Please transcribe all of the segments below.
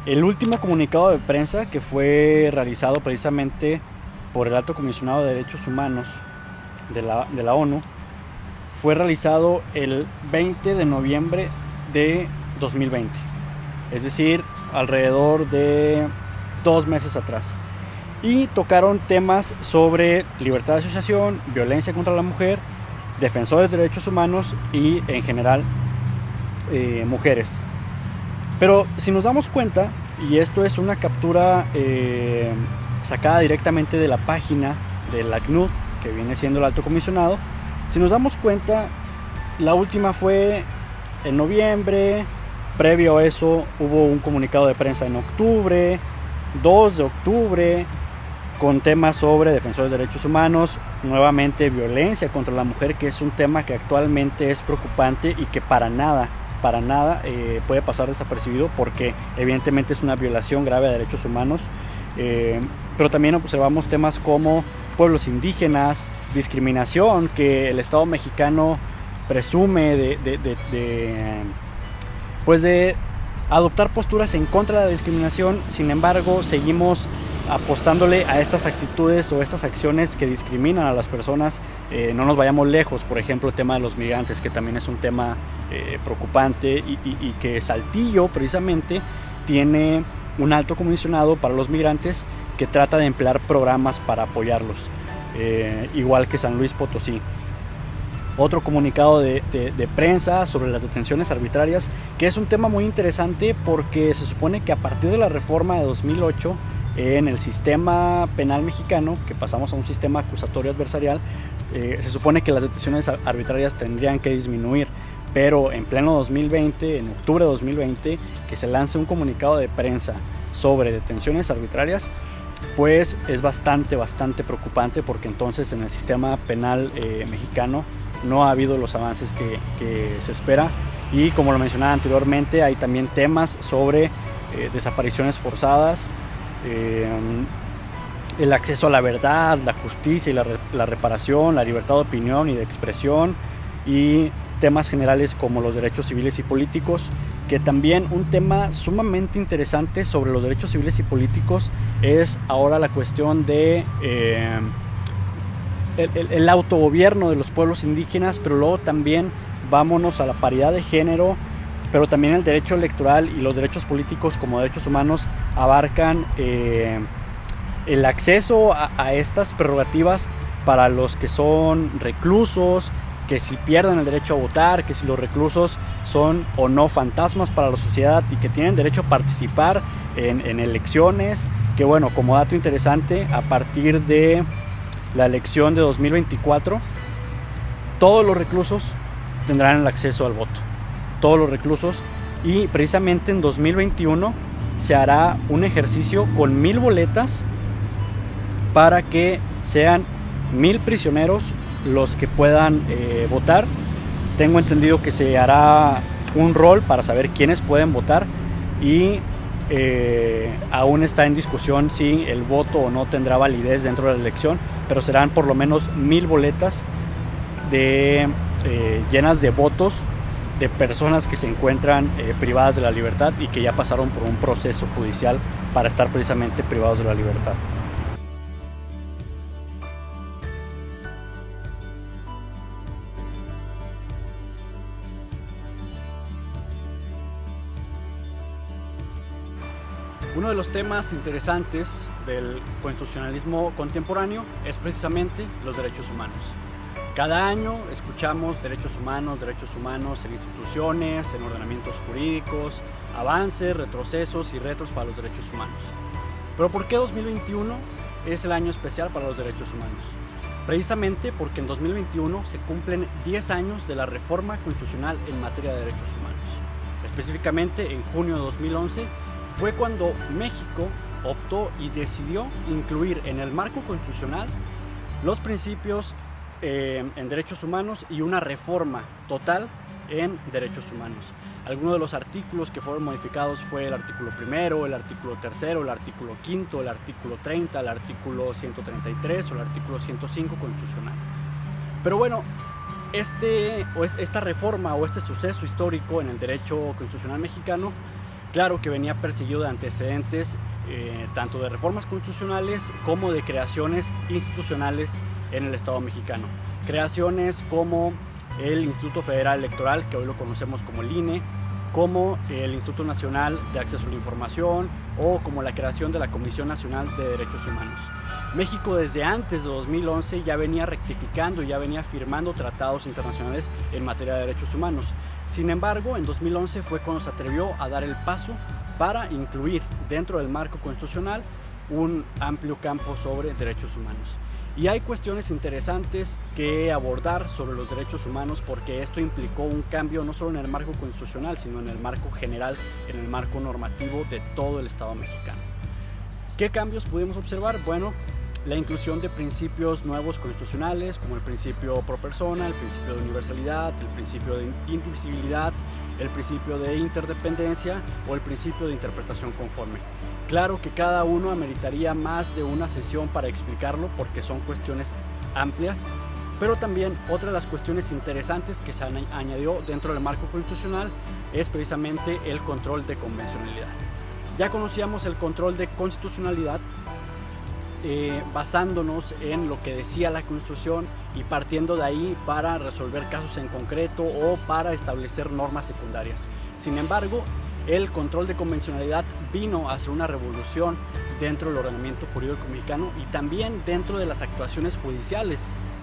El último comunicado de prensa que fue realizado precisamente por el Alto Comisionado de Derechos Humanos de la ONU fue realizado el 20 de noviembre de 2020, es decir, alrededor de 2 meses atrás. Y tocaron temas sobre libertad de asociación, violencia contra la mujer, defensores de derechos humanos y en general mujeres. Pero si nos damos cuenta, y esto es una captura sacada directamente de la página del ACNUD, que viene siendo el Alto Comisionado, si nos damos cuenta, la última fue en noviembre, previo a eso hubo un comunicado de prensa en octubre, 2 de octubre, con temas sobre defensores de derechos humanos, nuevamente violencia contra la mujer, que es un tema que actualmente es preocupante y que para nada puede pasar desapercibido, porque evidentemente es una violación grave de derechos humanos. Pero también observamos temas como pueblos indígenas, discriminación, que el Estado mexicano presume de adoptar posturas en contra de la discriminación. Sin embargo, seguimos apostándole a estas actitudes o estas acciones que discriminan a las personas. No nos vayamos lejos, por ejemplo, el tema de los migrantes, que también es un tema preocupante y que Saltillo precisamente tiene un alto comisionado para los migrantes que trata de emplear programas para apoyarlos, igual que San Luis Potosí. Otro comunicado de prensa sobre las detenciones arbitrarias, que es un tema muy interesante porque se supone que a partir de la reforma de 2008 en el sistema penal mexicano, que pasamos a un sistema acusatorio adversarial, se supone que las detenciones arbitrarias tendrían que disminuir, pero en pleno 2020, en octubre de 2020, que se lance un comunicado de prensa sobre detenciones arbitrarias, pues es bastante preocupante, porque entonces en el sistema penal mexicano no ha habido los avances que se espera. Y como lo mencionaba anteriormente, hay también temas sobre desapariciones forzadas, el acceso a la verdad, la justicia y la reparación, la libertad de opinión y de expresión, y temas generales como los derechos civiles y políticos, que también un tema sumamente interesante sobre los derechos civiles y políticos es ahora la cuestión de el autogobierno de los pueblos indígenas, pero luego también vámonos a la paridad de género, pero también el derecho electoral y los derechos políticos como derechos humanos abarcan el acceso a estas prerrogativas para los que son reclusos, que si pierden el derecho a votar, que si los reclusos son o no fantasmas para la sociedad y que tienen derecho a participar en elecciones, que bueno, como dato interesante, a partir de la elección de 2024, todos los reclusos tendrán el acceso al voto, todos los reclusos, y precisamente en 2021 se hará un ejercicio con 1000 boletas para que sean 1000 prisioneros los que puedan votar. Tengo entendido que se hará un rol para saber quiénes pueden votar, y aún está en discusión si el voto o no tendrá validez dentro de la elección, pero serán por lo menos 1000 boletas llenas de votos de personas que se encuentran privadas de la libertad y que ya pasaron por un proceso judicial para estar precisamente privados de la libertad. Uno de los temas interesantes del constitucionalismo contemporáneo es precisamente los derechos humanos. Cada año escuchamos derechos humanos en instituciones, en ordenamientos jurídicos, avances, retrocesos y retos para los derechos humanos. Pero ¿por qué 2021 es el año especial para los derechos humanos? Precisamente porque en 2021 se cumplen 10 años de la reforma constitucional en materia de derechos humanos. Específicamente en junio de 2011 fue cuando México optó y decidió incluir en el marco constitucional los principios en derechos humanos y una reforma total en derechos humanos. Algunos de los artículos que fueron modificados fue el artículo 1, el artículo 3, el artículo 5, el artículo 30, el artículo 133 o el artículo 105 constitucional. Pero bueno, esta reforma o este suceso histórico en el derecho constitucional mexicano Claro que venía perseguido de antecedentes tanto de reformas constitucionales como de creaciones institucionales en el Estado mexicano. Creaciones como el Instituto Federal Electoral, que hoy lo conocemos como el INE, como el Instituto Nacional de Acceso a la Información o como la creación de la Comisión Nacional de Derechos Humanos. México desde antes de 2011 ya venía rectificando, ya venía firmando tratados internacionales en materia de derechos humanos. Sin embargo, en 2011 fue cuando se atrevió a dar el paso para incluir dentro del marco constitucional un amplio campo sobre derechos humanos. Y hay cuestiones interesantes que abordar sobre los derechos humanos porque esto implicó un cambio no solo en el marco constitucional, sino en el marco general, en el marco normativo de todo el Estado mexicano. ¿Qué cambios pudimos observar? Bueno, la inclusión de principios nuevos constitucionales como el principio pro persona, el principio de universalidad, el principio de indivisibilidad, el principio de interdependencia o el principio de interpretación conforme. Claro que cada uno ameritaría más de una sesión para explicarlo porque son cuestiones amplias, pero también otra de las cuestiones interesantes que se añadió dentro del marco constitucional es precisamente el control de convencionalidad. Ya conocíamos el control de constitucionalidad basándonos en lo que decía la Constitución y partiendo de ahí para resolver casos en concreto o para establecer normas secundarias. Sin embargo, el control de convencionalidad vino a ser una revolución dentro del ordenamiento jurídico mexicano y también dentro de las actuaciones judiciales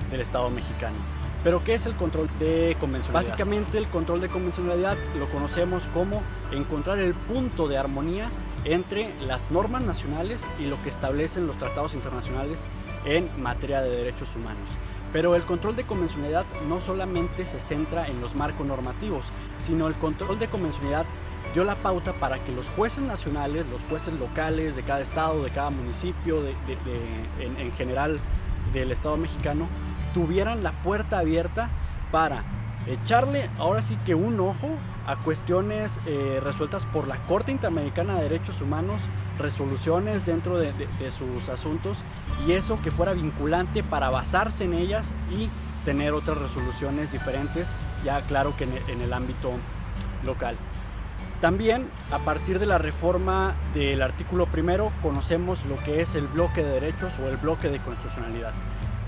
del Estado mexicano. ¿Pero qué es el control de convencionalidad? Básicamente el control de convencionalidad lo conocemos como encontrar el punto de armonía entre las normas nacionales y lo que establecen los tratados internacionales en materia de derechos humanos. Pero el control de convencionalidad no solamente se centra en los marcos normativos, sino el control de convencionalidad dio la pauta para que los jueces nacionales, los jueces locales de cada estado, de cada municipio, en general del Estado mexicano, tuvieran la puerta abierta para echarle ahora sí que un ojo a cuestiones resueltas por la Corte Interamericana de Derechos Humanos, resoluciones dentro de sus asuntos y eso que fuera vinculante para basarse en ellas y tener otras resoluciones diferentes, ya claro que en el ámbito local. También a partir de la reforma del artículo primero conocemos lo que es el bloque de derechos o el bloque de constitucionalidad.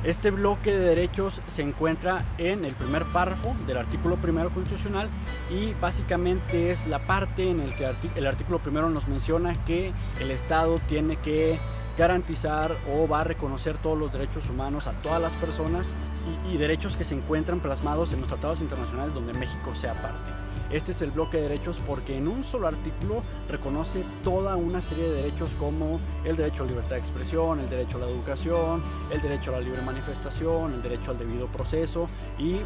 Este bloque de derechos se encuentra en el primer párrafo del artículo primero constitucional y básicamente es la parte en la que el artículo primero nos menciona que el Estado tiene que garantizar o va a reconocer todos los derechos humanos a todas las personas y derechos que se encuentran plasmados en los tratados internacionales donde México sea parte. Este es el bloque de derechos porque en un solo artículo reconoce toda una serie de derechos como el derecho a la libertad de expresión, el derecho a la educación, el derecho a la libre manifestación, el derecho al debido proceso y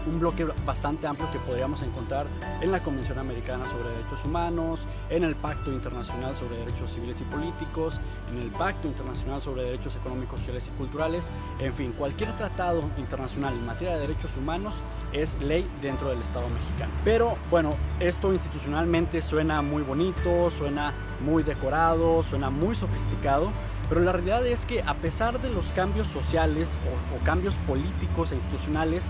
un bloque bastante amplio que podríamos encontrar en la Convención Americana sobre Derechos Humanos, en el Pacto Internacional sobre Derechos Civiles y Políticos, en el Pacto Internacional sobre Derechos Económicos, Sociales y Culturales. En fin, cualquier tratado internacional en materia de derechos humanos es ley dentro del Estado mexicano. Pero bueno, esto institucionalmente suena muy bonito, suena muy decorado, suena muy sofisticado, pero la realidad es que a pesar de los cambios sociales o cambios políticos e institucionales,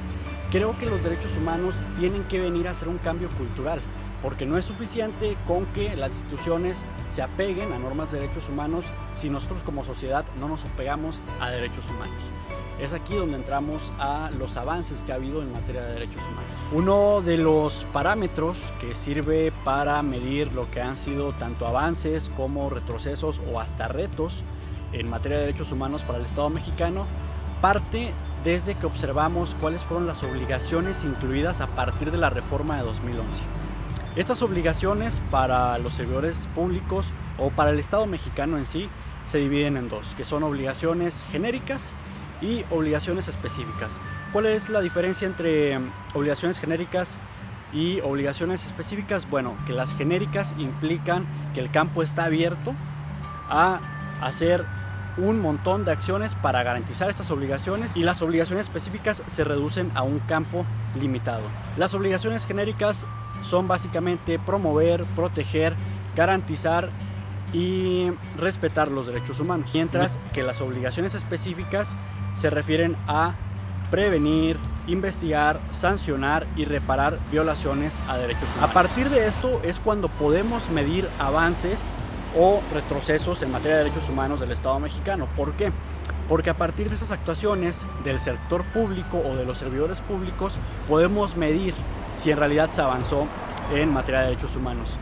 creo que los derechos humanos tienen que venir a hacer un cambio cultural, porque no es suficiente con que las instituciones se apeguen a normas de derechos humanos si nosotros como sociedad no nos apegamos a derechos humanos. Es aquí donde entramos a los avances que ha habido en materia de derechos humanos. Uno de los parámetros que sirve para medir lo que han sido tanto avances como retrocesos o hasta retos en materia de derechos humanos para el Estado mexicano parte desde que observamos cuáles fueron las obligaciones incluidas a partir de la reforma de 2011. Estas obligaciones para los servidores públicos o para el Estado mexicano en sí se dividen en dos, que son obligaciones genéricas y obligaciones específicas. ¿Cuál es la diferencia entre obligaciones genéricas y obligaciones específicas? Bueno, que las genéricas implican que el campo está abierto a hacer un montón de acciones para garantizar estas obligaciones y las obligaciones específicas se reducen a un campo limitado. Las obligaciones genéricas son básicamente promover, proteger, garantizar y respetar los derechos humanos, mientras que las obligaciones específicas se refieren a prevenir, investigar, sancionar y reparar violaciones a derechos humanos. A partir de esto es cuando podemos medir avances o retrocesos en materia de derechos humanos del Estado mexicano. ¿Por qué? Porque a partir de esas actuaciones del sector público o de los servidores públicos podemos medir si en realidad se avanzó en materia de derechos humanos.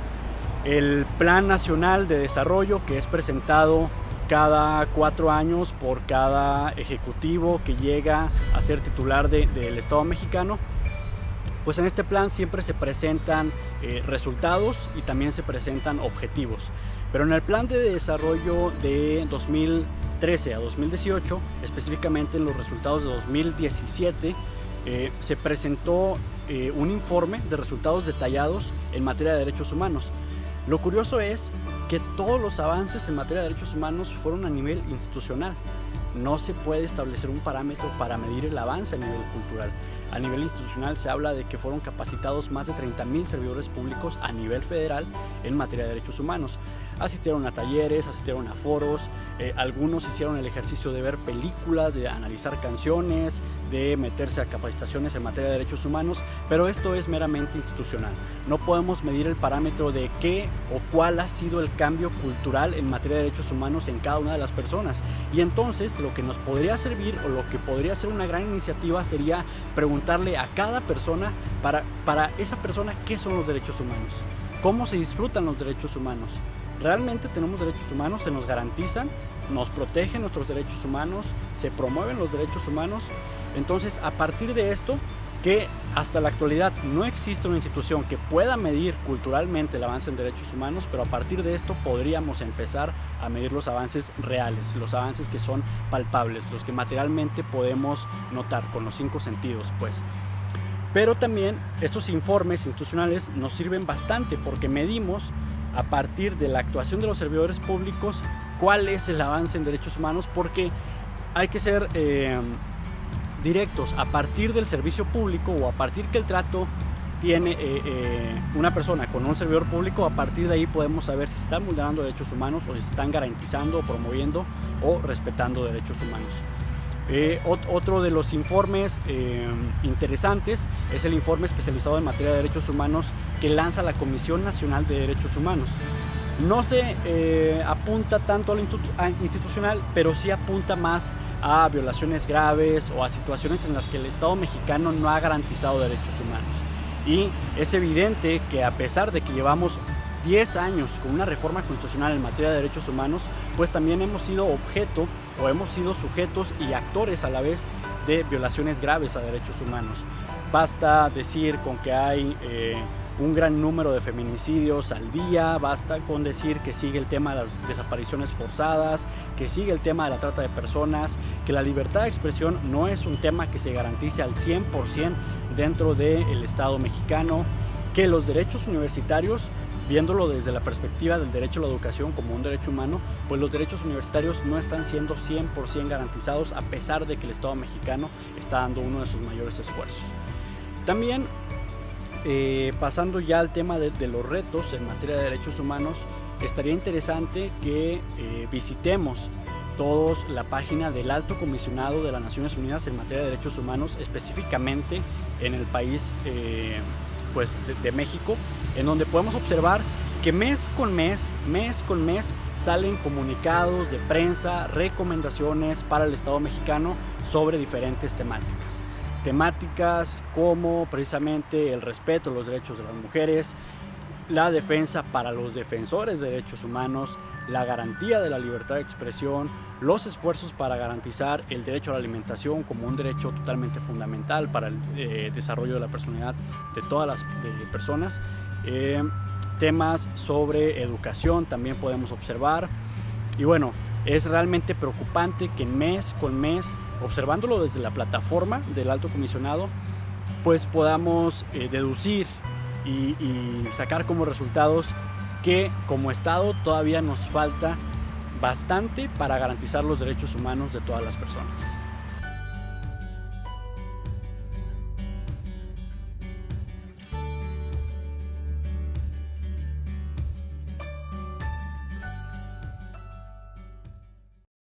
El Plan Nacional de Desarrollo, que es presentado cada 4 años por cada ejecutivo que llega a ser titular del Estado mexicano, pues en este plan siempre se presentan resultados y también se presentan objetivos. Pero en el Plan de Desarrollo de 2013 a 2018, específicamente en los resultados de 2017, se presentó un informe de resultados detallados en materia de derechos humanos. Lo curioso es que todos los avances en materia de derechos humanos fueron a nivel institucional. No se puede establecer un parámetro para medir el avance a nivel cultural. A nivel institucional se habla de que fueron capacitados más de 30,000 servidores públicos a nivel federal en materia de derechos humanos. Asistieron a talleres, asistieron a foros, algunos hicieron el ejercicio de ver películas, de analizar canciones, de meterse a capacitaciones en materia de derechos humanos, pero esto es meramente institucional. No podemos medir el parámetro de qué o cuál ha sido el cambio cultural en materia de derechos humanos en cada una de las personas. Y entonces lo que nos podría servir o lo que podría ser una gran iniciativa sería preguntarle a cada persona, para esa persona, qué son los derechos humanos, cómo se disfrutan los derechos humanos. ¿Realmente tenemos derechos humanos? ¿Se nos garantizan? ¿Nos protegen nuestros derechos humanos? ¿Se promueven los derechos humanos? Entonces, a partir de esto, que hasta la actualidad no existe una institución que pueda medir culturalmente el avance en derechos humanos, pero a partir de esto podríamos empezar a medir los avances reales, los avances que son palpables, los que materialmente podemos notar con los 5 sentidos, pues. Pero también estos informes institucionales nos sirven bastante porque medimos a partir de la actuación de los servidores públicos cuál es el avance en derechos humanos, porque hay que ser directos. A partir del servicio público o a partir que el trato tiene una persona con un servidor público, a partir de ahí podemos saber si se están vulnerando derechos humanos o si se están garantizando, promoviendo o respetando derechos humanos. Otro de los informes interesantes es el informe especializado en materia de derechos humanos que lanza la Comisión Nacional de Derechos Humanos. No se apunta tanto a lo institucional, pero sí apunta más a violaciones graves o a situaciones en las que el Estado mexicano no ha garantizado derechos humanos. Y es evidente que a pesar de que llevamos 10 años con una reforma constitucional en materia de derechos humanos, pues también hemos sido objeto o hemos sido sujetos y actores a la vez de violaciones graves a derechos humanos. Basta decir con que hay un gran número de feminicidios al día, basta con decir que sigue el tema de las desapariciones forzadas, que sigue el tema de la trata de personas, que la libertad de expresión no es un tema que se garantice al 100% dentro del Estado mexicano, que los derechos universitarios, viéndolo desde la perspectiva del derecho a la educación como un derecho humano, pues los derechos universitarios no están siendo 100% garantizados a pesar de que el Estado mexicano está dando uno de sus mayores esfuerzos. También, pasando ya al tema de los retos en materia de derechos humanos, estaría interesante que visitemos todos la página del Alto Comisionado de las Naciones Unidas en materia de derechos humanos, específicamente en el país pues de México, en donde podemos observar que mes con mes salen comunicados de prensa, recomendaciones para el Estado mexicano sobre diferentes temáticas como precisamente el respeto a los derechos de las mujeres, la defensa para los defensores de derechos humanos, la garantía de la libertad de expresión, los esfuerzos para garantizar el derecho a la alimentación como un derecho totalmente fundamental para el desarrollo de la personalidad de todas las personas. Temas sobre educación también podemos observar. Y bueno, es realmente preocupante que mes con mes, observándolo desde la plataforma del Alto Comisionado, pues podamos deducir y sacar como resultados que como Estado todavía nos falta bastante para garantizar los derechos humanos de todas las personas.